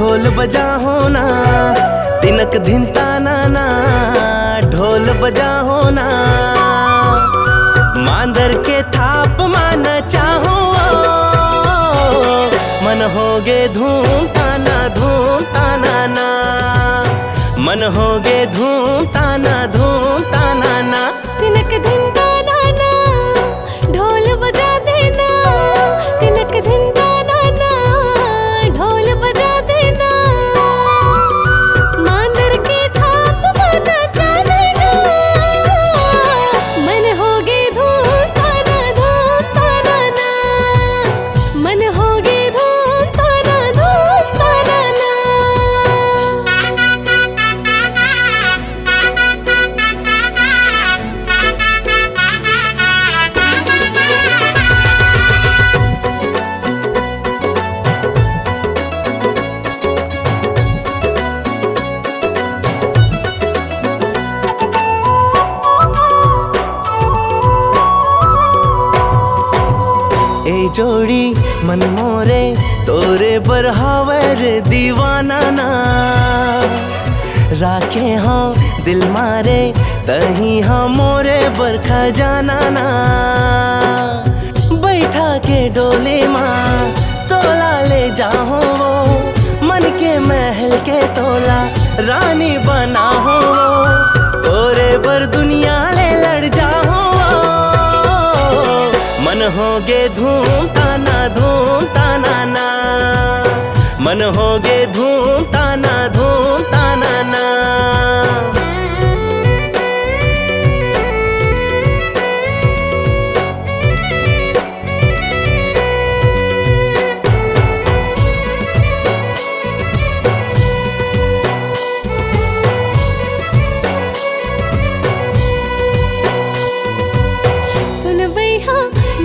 ढोल बजा होना तिनक धिनता नाना ढोल बजा होना मांदर के थाप मान चाहो मन होगे धूम ताना ना मन होगे धूम ताना ना तिनक धिनता नाना ढोल बजा देना तिनक धिनता नाना ढोल बजा देना मांदर के थाप मान चाहना मन होगे धूम ताना ना मन होगे धूम ताना ना ए जोड़ी मन मोरे तोरे बरहावर दीवाना ना राखे हाँ दिल मारे तही हाँ मोरे बरखा जाना ना बैठा के डोले माँ तोला ले जाओ मन के महल के तोला रानी बना हो तोरे बर दुनिया ले लड़ जाओ मन होगे धूम ताना ना मन होगे धूम ताना ना सुन बैहा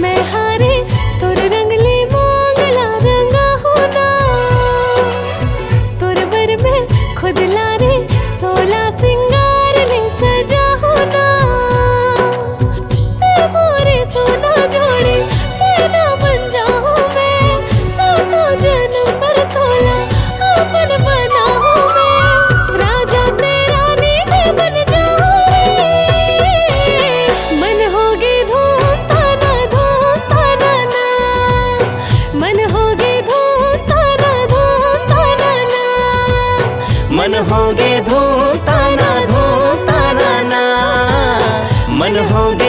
मैं हारे तोर रंगले मांगला रंगा होना तोर बर में खुद लारे सोला सिंगार ले सजा होना ते मोरे सोना जोड़े मेरा बन जाऊं मैं सातो जन्म पर तोला अपन बना हूं मैं राजा तेरा नी मैं बन जाऊं मन होगे धूम ताना ना मन होगे धूम ताना ना मन होगे धूम ताना ना मन होगे